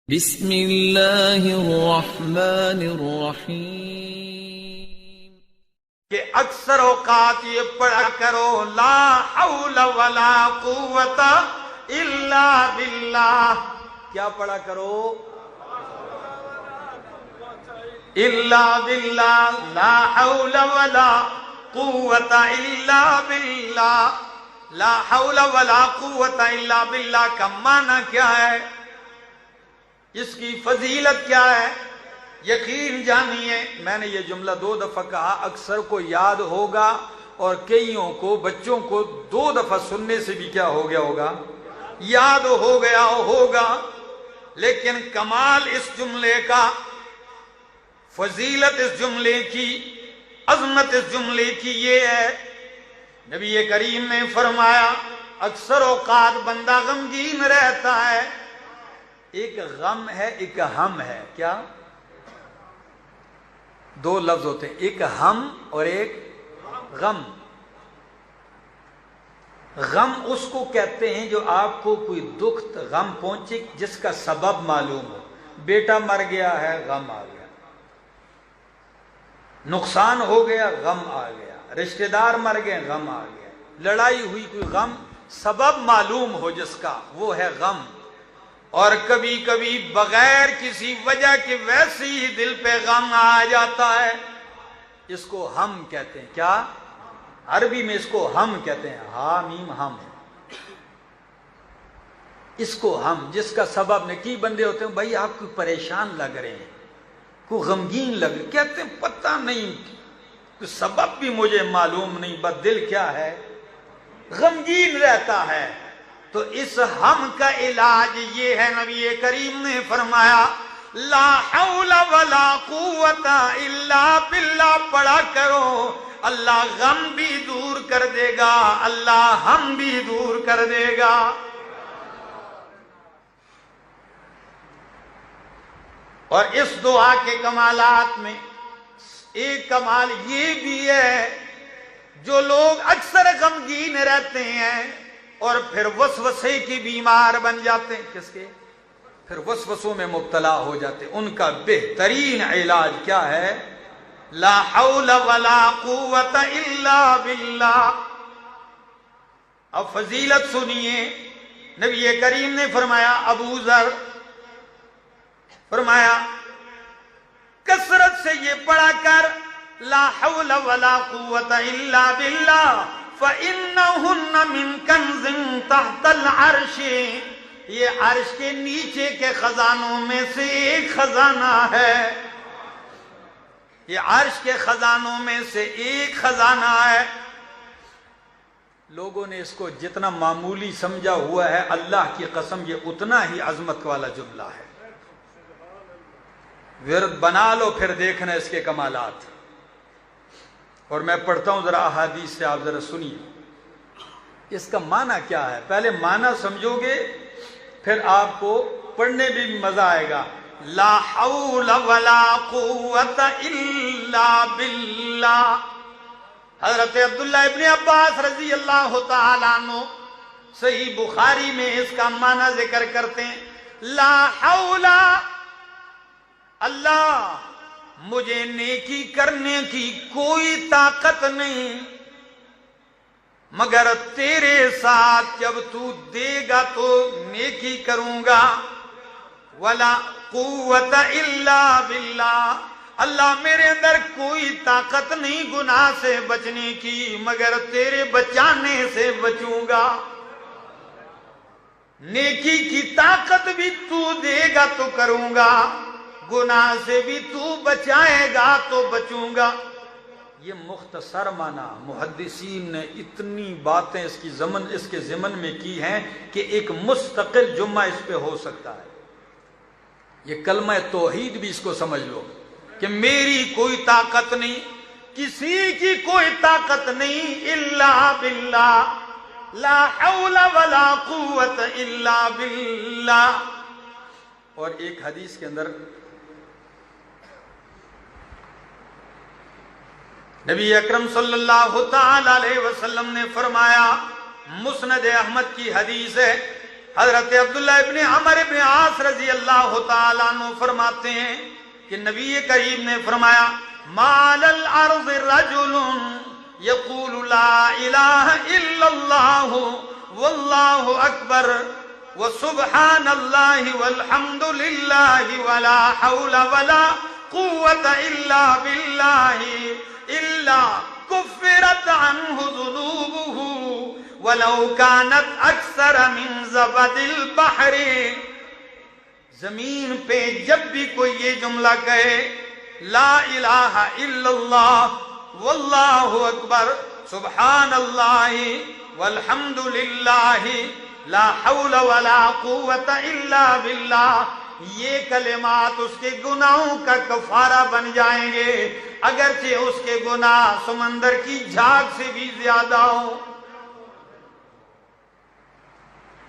بسم اللہ الرحمن الرحیم کہ اکثر اوقات یہ پڑھا کرو لا حول ولا قوت الا باللہ. کیا پڑھا کرو؟ الا باللہ. لا حول ولا قوت الا باللہ. لا حول ولا قوت الا باللہ کا معنی کیا ہے؟ اس کی فضیلت کیا ہے؟ یقین جانیے. میں نے یہ جملہ 2 دفعہ کہا، اکثر کو یاد ہوگا اور کئیوں کو بچوں کو 2 دفعہ سننے سے بھی کیا ہو گیا ہوگا، یاد ہو گیا ہوگا. لیکن کمال اس جملے کا، فضیلت اس جملے کی، عظمت اس جملے کی یہ ہے، نبی کریم نے فرمایا اکثر اوقات بندہ غمگین رہتا ہے. ایک غم ہے، ایک ہم ہے. کیا؟ 2 لفظ ہوتے ہیں، ایک ہم اور ایک غم. غم اس کو کہتے ہیں جو آپ کو کوئی دکھ غم پہنچے جس کا سبب معلوم ہو. بیٹا مر گیا ہے، غم آ گیا. نقصان ہو گیا، غم آ گیا. رشتہ دار مر گئے، غم آ گیا. لڑائی ہوئی، کوئی غم سبب معلوم ہو جس کا، وہ ہے غم. اور کبھی کبھی بغیر کسی وجہ کے ویسے ہی دل پہ غم آ جاتا ہے. اس کو ہم کہتے ہیں. کیا؟ عربی میں اس کو ہم کہتے ہیں، ہا میم ہم. اس کو ہم، جس کا سبب نہیں. کی بندے ہوتے ہیں بھائی آپ کو پریشان لگ رہے ہیں، کوئی غمگین لگ رہے، کہتے ہیں پتہ نہیں، کوئی سبب بھی مجھے معلوم نہیں، بس دل کیا ہے، غمگین رہتا ہے. تو اس ہم کا علاج یہ ہے، نبی کریم نے فرمایا لا حول ولا قوت الا باللہ پڑھا کرو. اللہ غم بھی دور کر دے گا، اللہ ہم بھی دور کر دے گا. اور اس دعا کے کمالات میں ایک کمال یہ بھی ہے، جو لوگ اکثر غمگین رہتے ہیں اور پھر وسوسے کی بیمار بن جاتے ہیں، کس کے؟ پھر وسوسوں میں مبتلا ہو جاتے ہیں، ان کا بہترین علاج کیا ہے؟ لا حول ولا قوت الا باللہ. اب فضیلت سنیے. نبی کریم نے فرمایا، ابو ذر فرمایا کثرت سے یہ پڑھا کر لا حول ولا قوت الا باللہ فَإِنَّهُنَّ مِن كَنْزٍ تَحْتَ الْعَرْشِ. یہ عرش کے نیچے کے خزانوں میں سے ایک خزانہ ہے. یہ عرش کے خزانوں میں سے ایک خزانہ ہے. لوگوں نے اس کو جتنا معمولی سمجھا ہوا ہے، اللہ کی قسم یہ اتنا ہی عظمت والا جملہ ہے. ورد بنا لو، پھر دیکھنا اس کے کمالات. اور میں پڑھتا ہوں ذرا احادیث سے، آپ ذرا سنیے اس کا معنی کیا ہے. پہلے معنی سمجھو گے پھر آپ کو پڑھنے بھی مزہ آئے گا. لا حول ولا قوت الا باللہ. حضرت عبداللہ ابن عباس رضی اللہ تعالیٰ عنہ صحیح بخاری میں اس کا معنی ذکر کرتے ہیں. لا حول، اللہ مجھے نیکی کرنے کی کوئی طاقت نہیں مگر تیرے ساتھ جب تو دے گا تو نیکی کروں گا. ولا قوت الا باللہ، اللہ میرے اندر کوئی طاقت نہیں گناہ سے بچنے کی مگر تیرے بچانے سے بچوں گا. نیکی کی طاقت بھی تو دے گا تو کروں گا، گناہ سے بھی تو بچائے گا تو بچوں گا. یہ مختصر معنی محدثین نے اتنی باتیں اس کے ضمن میں کی ہیں کہ ایک مستقل جمعہ اس پہ ہو سکتا ہے. یہ کلمہ توحید بھی اس کو سمجھ لو کہ میری کوئی طاقت نہیں، کسی کی کوئی طاقت نہیں، الا باللہ. لا حول ولا قوت الا باللہ. اور ایک حدیث کے اندر نبی اکرم صلی اللہ تعالی علیہ وسلم نے فرمایا، مسند احمد کی حدیث ہے، حضرت عبداللہ ابن عمر ابن عاص رضی اللہ تعالیٰ عنہ فرماتے ہیں کہ نبی کریم نے فرمایا ما علی الارض رجل یقول لا الہ الا اللہ واللہ اکبر وسبحان اللہ والحمد للہ ولا حول ولا قوة الا باللہ الا کفرت عنہ ذنوبہ ولو كانت اکثر من زبد البحر. زمین پہ جب بھی کوئی یہ جملہ کہے لا الہ الا اللہ واللہ اکبر سبحان اللہ والحمد للہ لا حول ولا قوة الا باللہ، یہ کلمات اس کے گناہوں کا کفارہ بن جائیں گے اگرچہ اس کے گناہ سمندر کی جھاگ سے بھی زیادہ ہوں.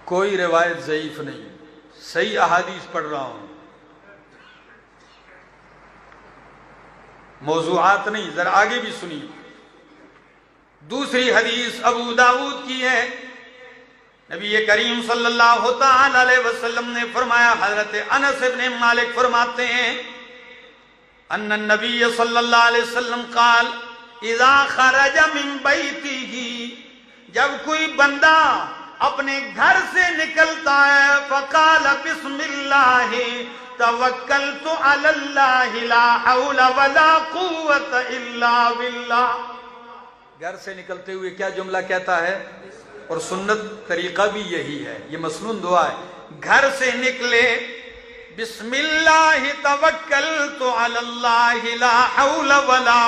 کوئی روایت ضعیف نہیں، صحیح احادیث پڑھ رہا ہوں، موضوعات نہیں. ذرا آگے بھی سنیے. دوسری حدیث ابو داؤد کی ہے. نبی کریم صلی اللہ تعالی علیہ وسلم نے فرمایا، حضرت انس ابن مالک فرماتے ہیں ان النبی صلی اللہ علیہ وسلم قال اذا خرج من بیتہ، جب کوئی بندہ اپنے گھر سے نکلتا ہے فقال بسم اللہ توکلت علی اللہ لا حول ولا قوة الا باللہ. گھر سے نکلتے ہوئے کیا جملہ کہتا ہے؟ اور سنت طریقہ بھی یہی ہے، یہ مسنون دعا ہے. گھر سے نکلے بسم اللہ توکلت علی اللہ لا حول ولا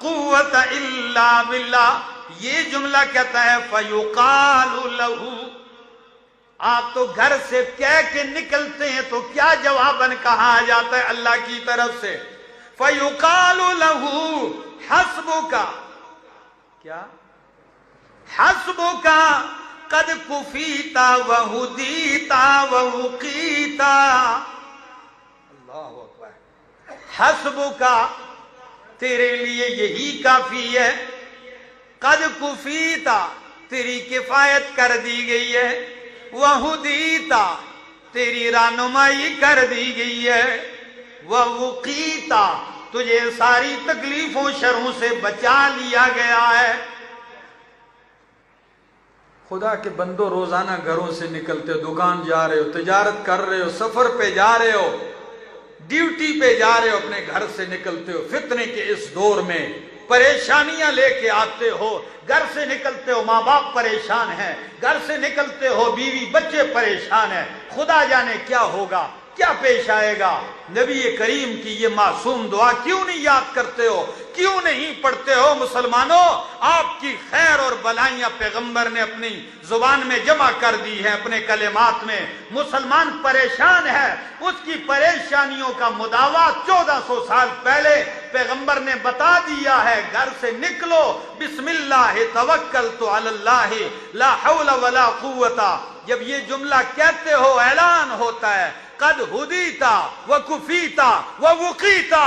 قوة الا باللہ، یہ جملہ کہتا ہے فیقال لہ. آپ تو گھر سے کہہ کے نکلتے ہیں تو کیا جواباً کہا جاتا ہے اللہ کی طرف سے؟ فیقال لہ حسبک، کیا؟ حسبک قد کفیت وہدیت ووقیت. اللہ اکبر. حسبک تیرے لیے یہی کافی ہے، قد کفیت تیری کفایت کر دی گئی ہے، وہدیت تیری رہنمائی کر دی گئی ہے، ووقیت تجھے ساری تکلیفوں شروں سے بچا لیا گیا ہے. خدا کے بندو روزانہ گھروں سے نکلتے ہو، دکان جا رہے ہو، تجارت کر رہے ہو، سفر پہ جا رہے ہو، ڈیوٹی پہ جا رہے ہو، اپنے گھر سے نکلتے ہو، فتنے کے اس دور میں پریشانیاں لے کے آتے ہو. گھر سے نکلتے ہو ماں باپ پریشان ہیں، گھر سے نکلتے ہو بیوی بچے پریشان ہیں، خدا جانے کیا ہوگا، کیا پیش آئے گا. نبی کریم کی یہ معصوم دعا کیوں نہیں یاد کرتے ہو، کیوں نہیں پڑھتے ہو مسلمانوں؟ آپ کی خیر اور بلائیاں پیغمبر نے اپنی زبان میں جمع کر دی ہے، اپنے کلمات میں. مسلمان پریشان ہے، اس کی پریشانیوں کا مداوا 1400 سال پہلے پیغمبر نے بتا دیا ہے. گھر سے نکلو بسم اللہ توکلت علی اللہ لا حول ولا قوة. جب یہ جملہ کہتے ہو اعلان ہوتا ہے قد ہدیتا وکفیتا ووقیتا،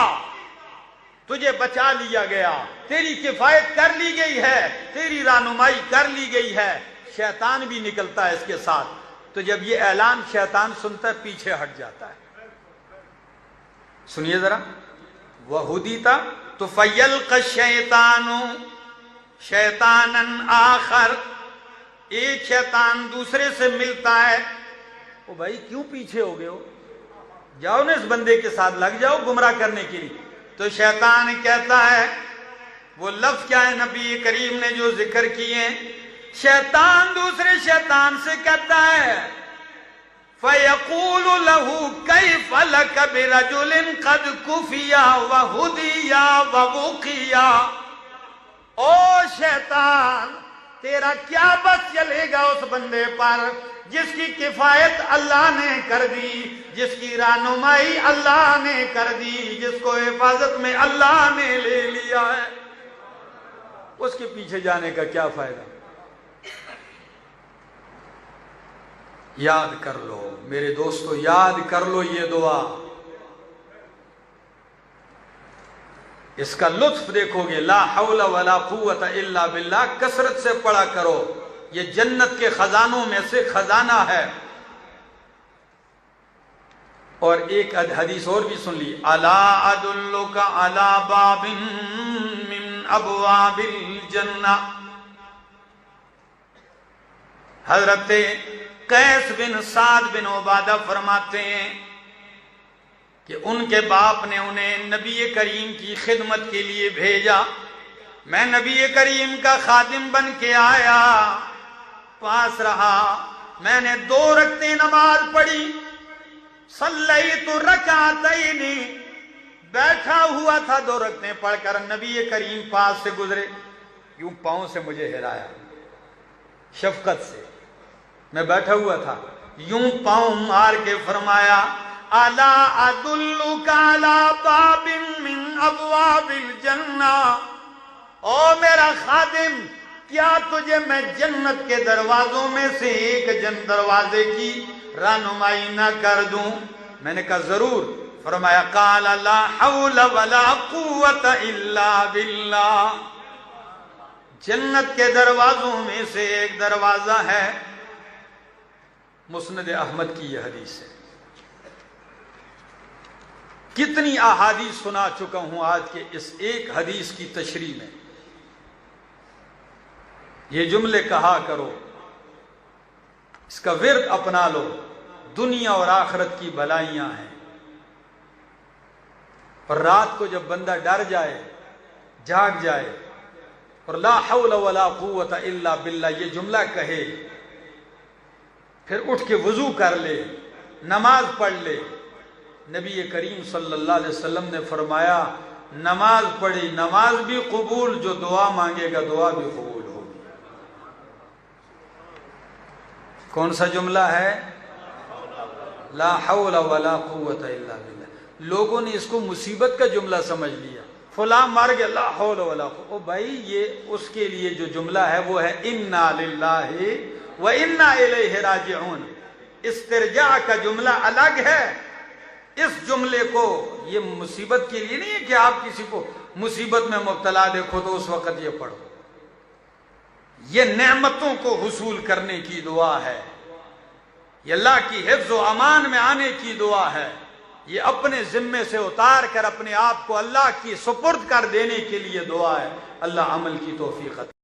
تجھے بچا لیا گیا، تیری کفایت کر لی گئی ہے، تیری رہنمائی کر لی گئی ہے. شیطان بھی نکلتا ہے اس کے ساتھ، تو جب یہ اعلان شیطان سنتا ہے پیچھے ہٹ جاتا ہے. سنیے ذرا. وہدیتا تو فیلق الشیطان شیطانا آخر، ایک شیطان دوسرے سے ملتا ہے. او بھائی کیوں پیچھے ہو گئے ہو، جاؤ نا اس بندے کے ساتھ لگ جاؤ گمراہ کرنے کے لیے. تو شیطان کہتا ہے، وہ لفظ کیا ہے نبی کریم نے جو ذکر کیے، شیطان دوسرے شیطان سے کہتا ہے فَيَقُولُ لَهُ كَيْفَ لَكَ بِرَجُلٍ قَدْ كُفِيَ وَهُدِيَ وَوُقِيَ. او شیطان تیرا کیا بس چلے گا اس بندے پر جس کی کفایت اللہ نے کر دی، جس کی رہنمائی اللہ نے کر دی، جس کو حفاظت میں اللہ نے لے لیا ہے. اس کے پیچھے جانے کا کیا فائدہ؟ یاد کر لو میرے دوستو، یاد کر لو یہ دعا. اس کا لطف دیکھو گے. لا حول ولا قوت الا باللہ کثرت سے پڑھا کرو، یہ جنت کے خزانوں میں سے خزانہ ہے. اور ایک حدیث اور بھی سن لی، الا ادلک علی باب من ابواب الجنہ، حضرت قیس بن سعد بن عبادہ فرماتے ہیں کہ ان کے باپ نے انہیں نبی کریم کی خدمت کے لیے بھیجا، میں نبی کریم کا خادم بن کے آیا، پاس رہا، میں نے 2 رکعتیں نماز پڑھی، صلیت رکعتین، بیٹھا ہوا تھا 2 رکعتیں پڑھ کر، نبی کریم پاس سے گزرے، یوں پاؤں سے مجھے ہلایا شفقت سے، میں بیٹھا ہوا تھا، یوں پاؤں مار کے فرمایا الا ادلک علی باب من ابواب الجنہ، او میرا خادم، کیا تجھے میں جنت کے دروازوں میں سے ایک دروازے کی رہنمائی نہ کر دوں؟ میں نے کہا ضرور۔ فرمایا قال لا حول ولا قوت الا باللہ، جنت کے دروازوں میں سے ایک دروازہ ہے، مسند احمد کی یہ حدیث ہے۔ کتنی احادیث سنا چکا ہوں آج کے اس ایک حدیث کی تشریح میں، یہ جملے کہا کرو، اس کا ورد اپنا لو، دنیا اور آخرت کی بھلائیاں ہیں۔ اور رات کو جب بندہ ڈر جائے، جاگ جائے اور لا حول ولا قوت الا باللہ یہ جملہ کہے، پھر اٹھ کے وضو کر لے، نماز پڑھ لے۔ نبی کریم صلی اللہ علیہ وسلم نے فرمایا نماز پڑھی، نماز بھی قبول، جو دعا مانگے گا دعا بھی قبول ہوگی۔ کون سا جملہ ہے؟ لا حول ولا قوت الا باللہ۔ لوگوں نے اس کو مصیبت کا جملہ سمجھ لیا، فلاں مر گیا لا حول ولا قوت، او بھائی یہ اس کے لیے جو جملہ ہے وہ ہے انا للہ وانا الیہ راجعون، استرجاع کا جملہ الگ ہے۔ اس جملے کو یہ مصیبت کے لیے نہیں ہے کہ آپ کسی کو مصیبت میں مبتلا دیکھو تو اس وقت یہ پڑھو، یہ نعمتوں کو حصول کرنے کی دعا ہے، یہ اللہ کی حفظ و امان میں آنے کی دعا ہے، یہ اپنے ذمے سے اتار کر اپنے آپ کو اللہ کی سپرد کر دینے کے لیے دعا ہے۔ اللہ عمل کی توفیق عطا